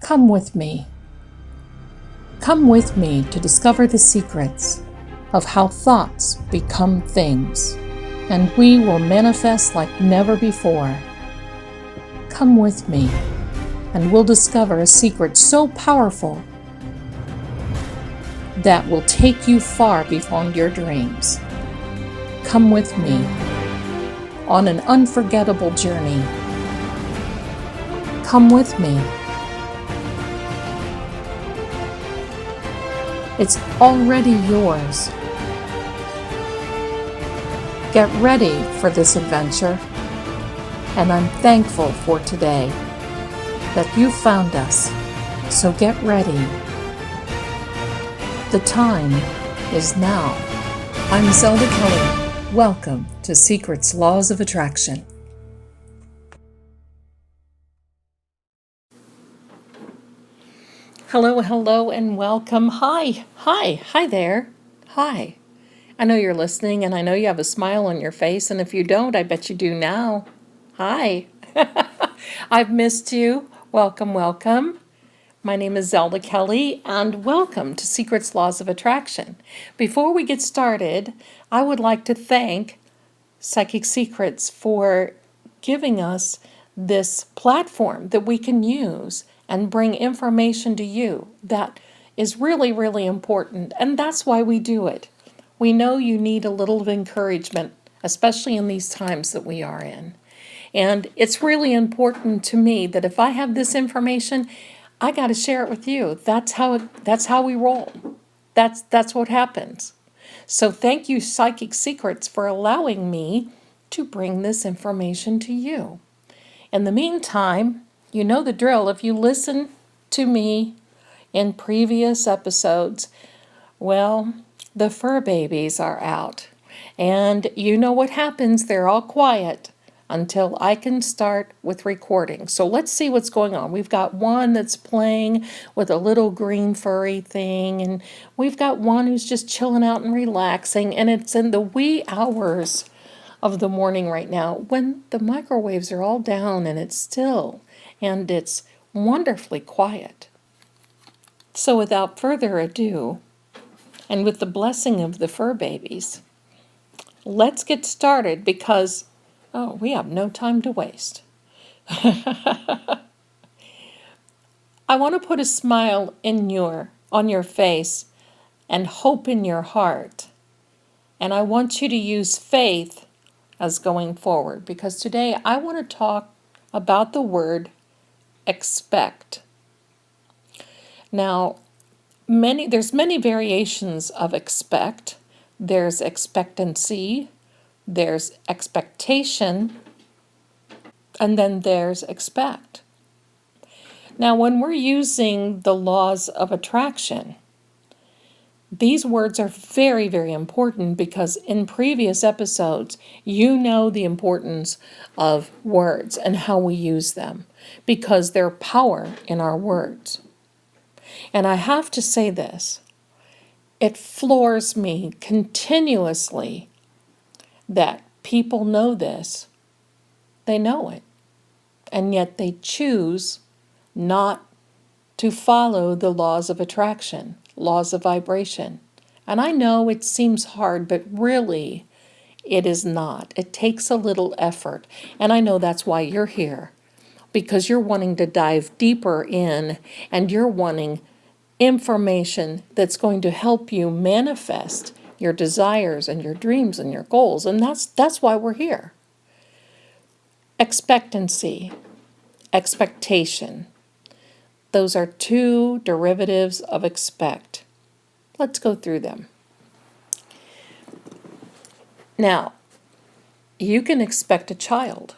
Come with me. Come with me to discover the secrets of how thoughts become things, and we will manifest like never before. Come with me, and we'll discover a secret so powerful that will take you far beyond your dreams. Come with me on an unforgettable journey. Come with me. It's already yours. Get ready for this adventure, and I'm thankful for today that you found us, so get ready. The time is now. I'm Zelda Kelly. Welcome to Secrets Laws of Attraction. Hello, and welcome. Hi there. Hi. I know you're listening, and I know you have a smile on your face, and if you don't, I bet you do now. Hi. I've missed you. Welcome. My name is Zelda Kelly, and welcome to Secrets Laws of Attraction. Before we get started, I would like to thank Psychic Secrets for giving us this platform that we can use and bring information to you that is really important, and that's why we do it. We know you need a little of encouragement, especially in these times that we are in. And it's really important to me that if I have this information, I got to share it with you. That's how we roll. That's what happens. So thank you, Psychic Secrets, for allowing me to bring this information to you. In the meantime, you know the drill. If you listen to me in previous episodes, well, the fur babies are out. And you know what happens. They're all quiet until I can start with recording. So let's see what's going on. We've got one that's playing with a little green furry thing, and we've got one who's just chilling out and relaxing, and it's in the wee hours of the morning right now when the microwaves are all down and it's still and it's wonderfully quiet. So without further ado, and with the blessing of the fur babies, let's get started because we have no time to waste. I want to put a smile on your face and hope in your heart. And I want you to use faith as going forward, because today I want to talk about the word expect. Now, there's many variations of expect. There's expectancy, there's expectation, and then there's expect. Now, when we're using the laws of attraction, these words are very important because in previous episodes, you know the importance of words and how we use them because there's power in our words. And I have to say this, it floors me continuously that people know this. They know it. And yet they choose not to follow the laws of attraction, laws of vibration. And I know it seems hard, but really it is not. It takes a little effort. And I know that's why you're here, because you're wanting to dive deeper in and you're wanting information that's going to help you manifest your desires and your dreams and your goals. And that's why we're here. Expectancy, expectation. Those are two derivatives of expect. Let's go through them. Now, you can expect a child.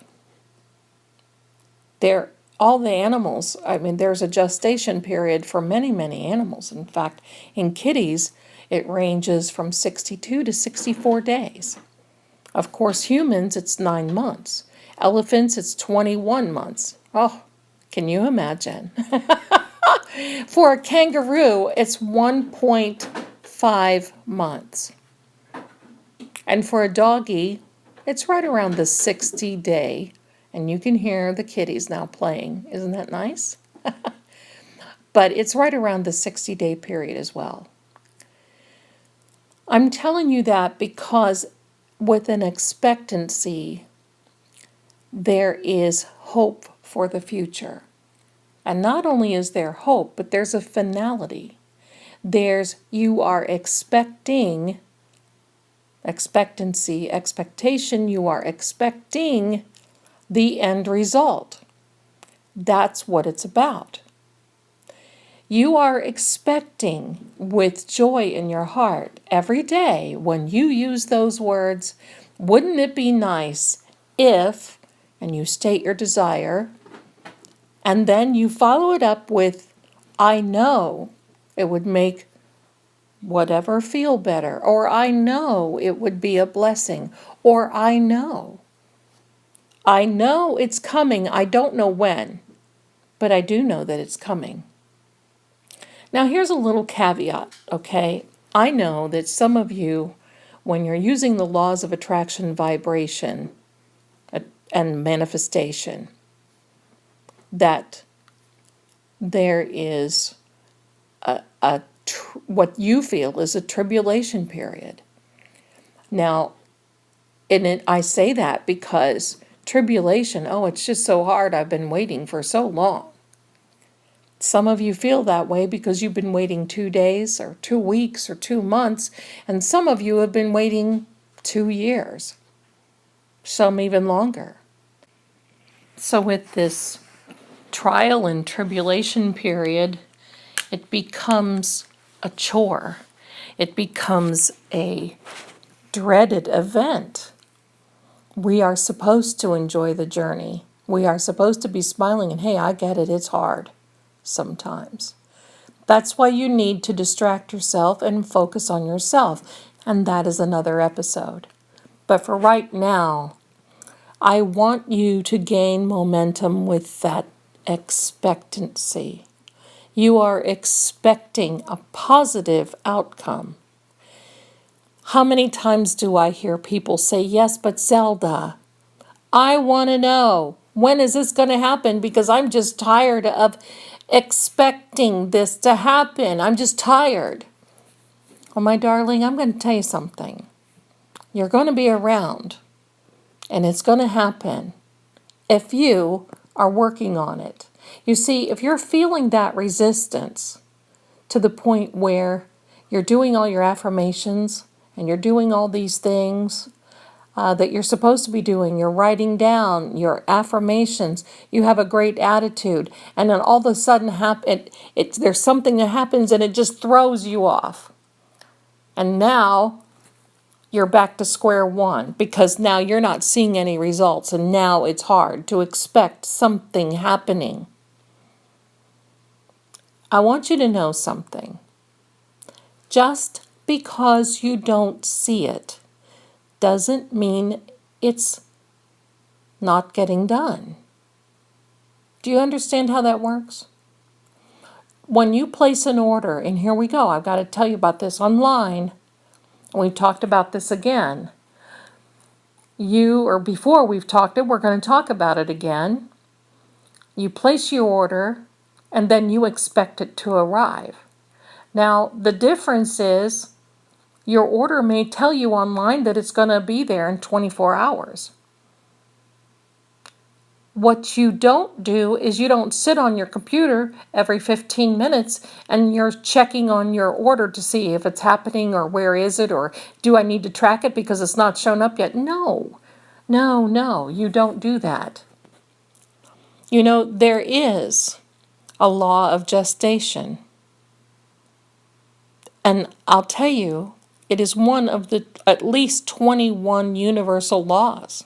All the animals, there's a gestation period for many animals. In fact, in kitties, it ranges from 62 to 64 days. Of course, humans, it's 9 months. Elephants, it's 21 months. Oh, can you imagine? For a kangaroo, it's 1.5 months. And for a doggy, it's right around the 60-day. And you can hear the kitties now playing. Isn't that nice? but it's right around the 60-day period as well. I'm telling you that because with an expectancy, there is hope for the future. And not only is there hope, but there's a finality. You are expecting, expectancy, expectation, you are expecting the end result. That's what it's about. You are expecting with joy in your heart every day when you use those words, wouldn't it be nice if, and you state your desire, and then you follow it up with, I know it would make whatever feel better, or I know it would be a blessing, or I know it's coming. I don't know when, but I do know that it's coming. Now, here's a little caveat, okay? I know that some of you, when you're using the laws of attraction, vibration, and manifestation, that there is what you feel is a tribulation period. Now, I say that because tribulation, oh, it's just so hard. I've been waiting for so long. Some of you feel that way because you've been waiting 2 days or 2 weeks or 2 months, and some of you have been waiting 2 years, some even longer. So with this trial and tribulation period, it becomes a chore. It becomes a dreaded event. We are supposed to enjoy the journey. We are supposed to be smiling and, hey, I get it, it's hard sometimes. That's why you need to distract yourself and focus on yourself. And that is another episode. But for right now, I want you to gain momentum with that expectancy. You are expecting a positive outcome. How many times do I hear people say, yes, but Zelda, I want to know, when is this going to happen? Because I'm just tired of expecting this to happen. I'm just tired. Oh, my darling, I'm going to tell you something. You're going to be around, and it's going to happen if you are working on it. You see, if you're feeling that resistance to the point where you're doing all your affirmations and you're doing all these things that you're supposed to be doing, you're writing down your affirmations, you have a great attitude, and then all of a sudden there's something that happens and it just throws you off. And now you're back to square one because now you're not seeing any results, and now it's hard to expect something happening. I want you to know something. Just because you don't see it doesn't mean it's not getting done. Do you understand how that works? When you place an order, and here we go, I've got to tell you about this online. We've talked about this again. Before we've talked it, we're going to talk about it again. You place your order, and then you expect it to arrive. Now, the difference is your order may tell you online that it's going to be there in 24 hours. What you don't do is you don't sit on your computer every 15 minutes and you're checking on your order to see if it's happening or where is it or do I need to track it because it's not shown up yet. No, you don't do that. You know, there is a law of gestation. And I'll tell you, it is one of the at least 21 universal laws.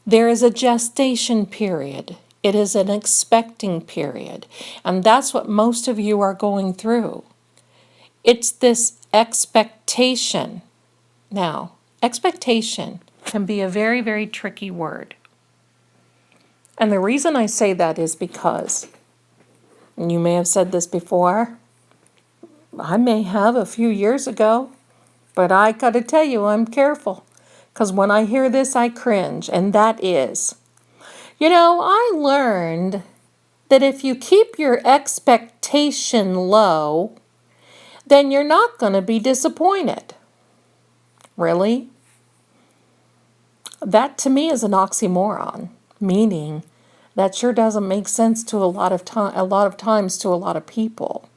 There is a gestation period. It is an expecting period. And that's what most of you are going through. It's this expectation. Now, expectation can be a very, very tricky word. And the reason I say that is because, and you may have said this before, I may have a few years ago, but I got to tell you, I'm careful. Because when I hear this, I cringe. And that is, I learned that if you keep your expectation low, then you're not going to be disappointed. Really? That to me is an oxymoron, meaning that sure doesn't make sense to a lot of times to a lot of people.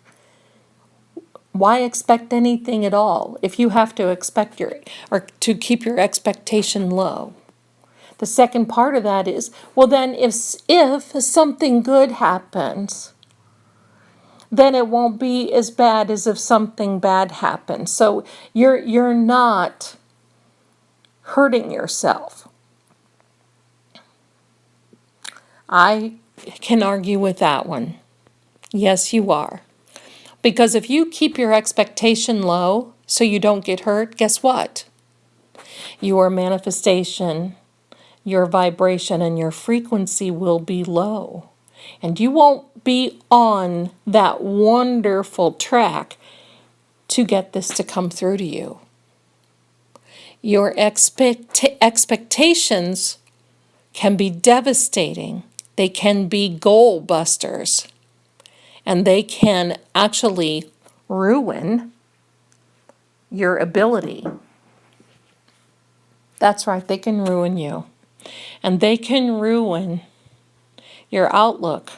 Why expect anything at all if you have to to keep your expectation low? The second part of that is, well then if something good happens, then it won't be as bad as if something bad happens. So you're not hurting yourself. I can argue with that one. Yes, you are. Because if you keep your expectation low so you don't get hurt, guess what? Your manifestation, your vibration, and your frequency will be low. And you won't be on that wonderful track to get this to come through to you. Your expectations can be devastating. They can be goal busters. And they can actually ruin your ability. That's right, they can ruin you. And they can ruin your outlook.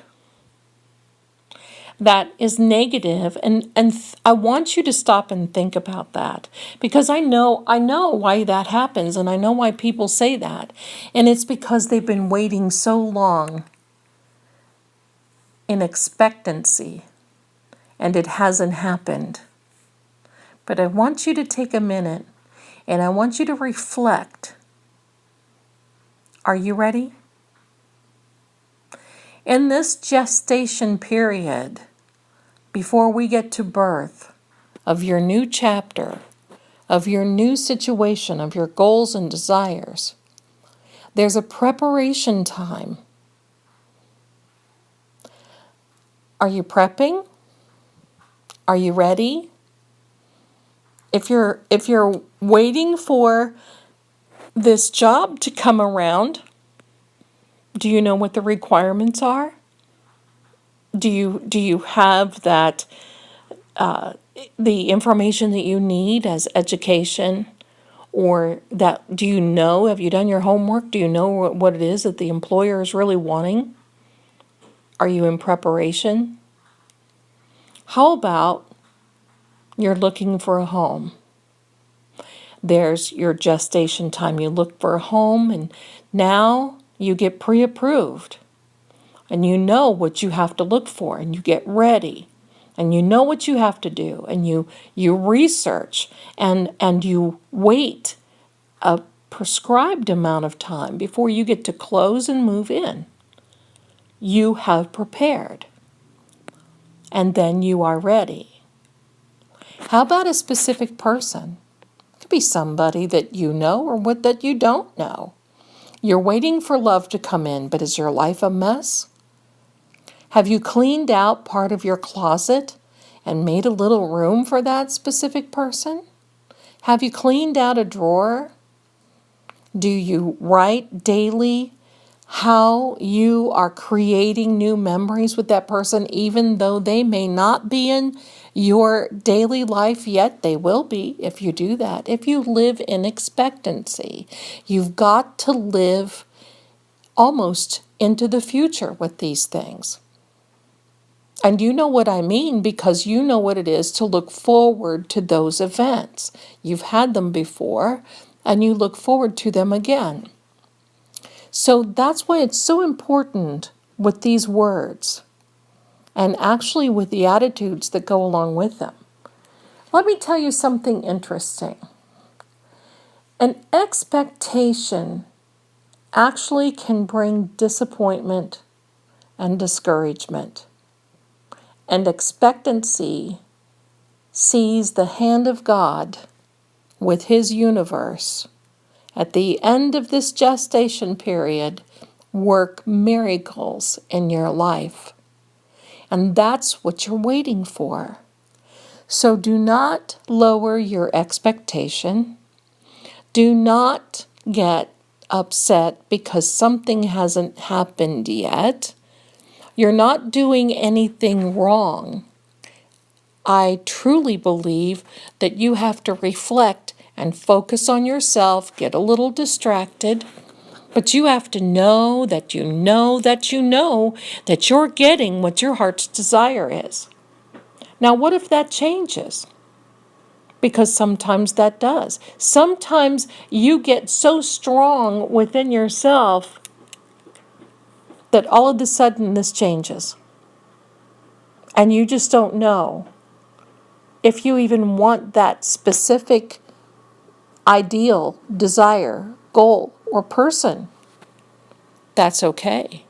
That is negative, and I want you to stop and think about that, because I know why that happens, and I know why people say that, and it's because they've been waiting so long in expectancy, and it hasn't happened. But I want you to take a minute, and I want you to reflect. Are you ready? In this gestation period, before we get to birth of your new chapter, of your new situation, of your goals and desires, there's a preparation time. Are you prepping? Are you ready? If you're waiting for this job to come around, do you know what the requirements are? Do you have that the information that you need as education, or that do you know? Have you done your homework? Do you know what it is that the employer is really wanting? Are you in preparation? How about you're looking for a home? There's your gestation time. You look for a home, and now you get pre-approved. And you know what you have to look for, and you get ready. And you know what you have to do, and you research, and you wait a prescribed amount of time before you get to close and move in. You have prepared, and then you are ready. How about a specific person? It could be somebody that you know or what that you don't know. You're waiting for love to come in, but is your life a mess? Have you cleaned out part of your closet and made a little room for that specific person? Have you cleaned out a drawer? Do you write daily how you are creating new memories with that person, even though they may not be in your daily life yet? They will be if you do that. If you live in expectancy, you've got to live almost into the future with these things. And you know what I mean, because you know what it is to look forward to those events. You've had them before, and you look forward to them again. So that's why it's so important with these words, and actually with the attitudes that go along with them. Let me tell you something interesting. An expectation actually can bring disappointment and discouragement. And expectancy sees the hand of God with His universe at the end of this gestation period work miracles in your life. And that's what you're waiting for. So do not lower your expectation. Do not get upset because something hasn't happened yet. You're not doing anything wrong. I truly believe that you have to reflect and focus on yourself, get a little distracted, but you have to know that you know that you know that you're getting what your heart's desire is. Now, what if that changes? Because sometimes that does. Sometimes you get so strong within yourself that all of a sudden this changes. And you just don't know if you even want that specific ideal, desire, goal, or person. That's okay.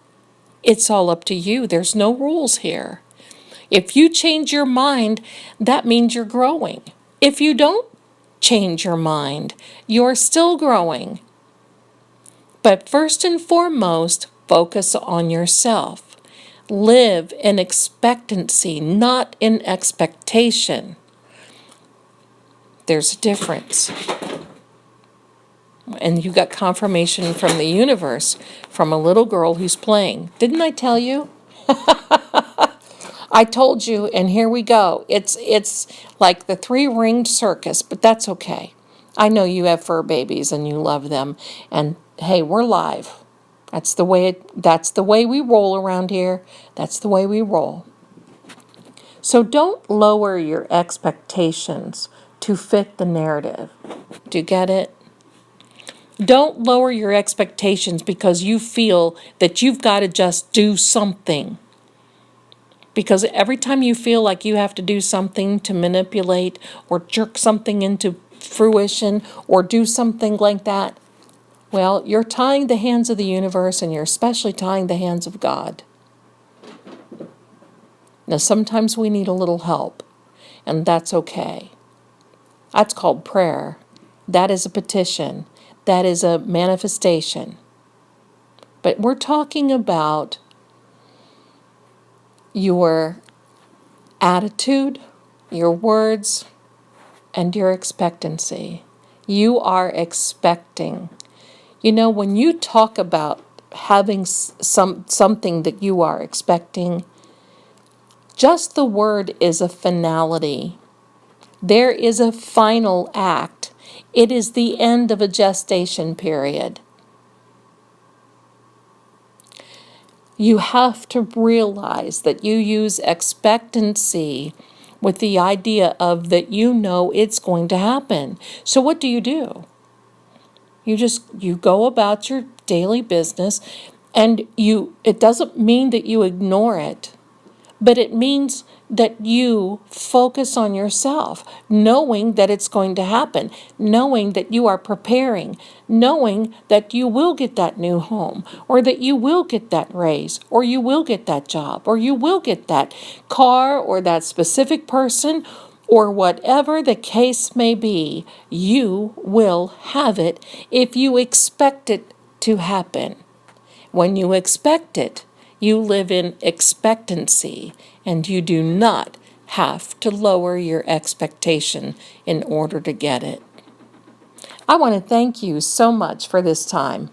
It's all up to you. There's no rules here. If you change your mind, that means you're growing. If you don't change your mind, you're still growing. But first and foremost, focus on yourself. Live in expectancy, not in expectation. There's a difference. And you got confirmation from the universe from a little girl who's playing. Didn't I tell you? I told you, and here we go. It's like the three-ringed circus, but that's okay. I know you have fur babies and you love them. And hey, we're live. That's the way we roll around here. That's the way we roll. So don't lower your expectations to fit the narrative. Do you get it? Don't lower your expectations because you feel that you've got to just do something. Because every time you feel like you have to do something to manipulate or jerk something into fruition or do something like that, well, you're tying the hands of the universe and you're especially tying the hands of God. Now, sometimes we need a little help, and that's okay. That's called prayer. That is a petition. That is a manifestation. But we're talking about your attitude, your words, and your expectancy. You are expecting. You know, when you talk about having something that you are expecting, just the word is a finality. There is a final act. It is the end of a gestation period. You have to realize that you use expectancy with the idea of that you know it's going to happen. So what do? You go about your daily business, and it doesn't mean that you ignore it, but it means that you focus on yourself, knowing that it's going to happen, knowing that you are preparing, knowing that you will get that new home, or that you will get that raise, or you will get that job, or you will get that car, or that specific person, or whatever the case may be. You will have it if you expect it to happen. When you expect it, you live in expectancy, and you do not have to lower your expectation in order to get it. I want to thank you so much for this time,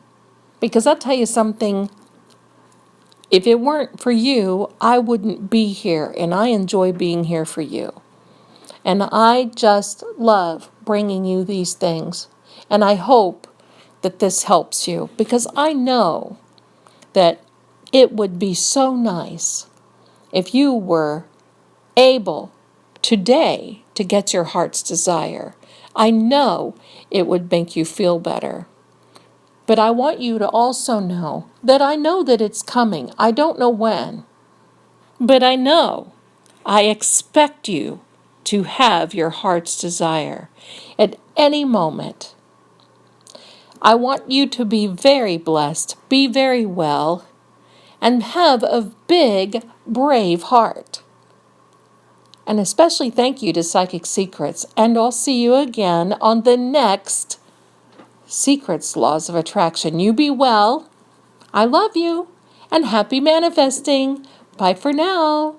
because I'll tell you something, if it weren't for you, I wouldn't be here, and I enjoy being here for you. And I just love bringing you these things, and I hope that this helps you, because I know that it would be so nice if you were able today to get your heart's desire. I know it would make you feel better. But I want you to also know that I know that it's coming. I don't know when, but I know. I expect you to have your heart's desire at any moment. I want you to be very blessed, be very well, and have a big, brave heart. And especially thank you to Psychic Secrets, and I'll see you again on the next Secrets Laws of Attraction. You be well. I love you, and happy manifesting. Bye for now.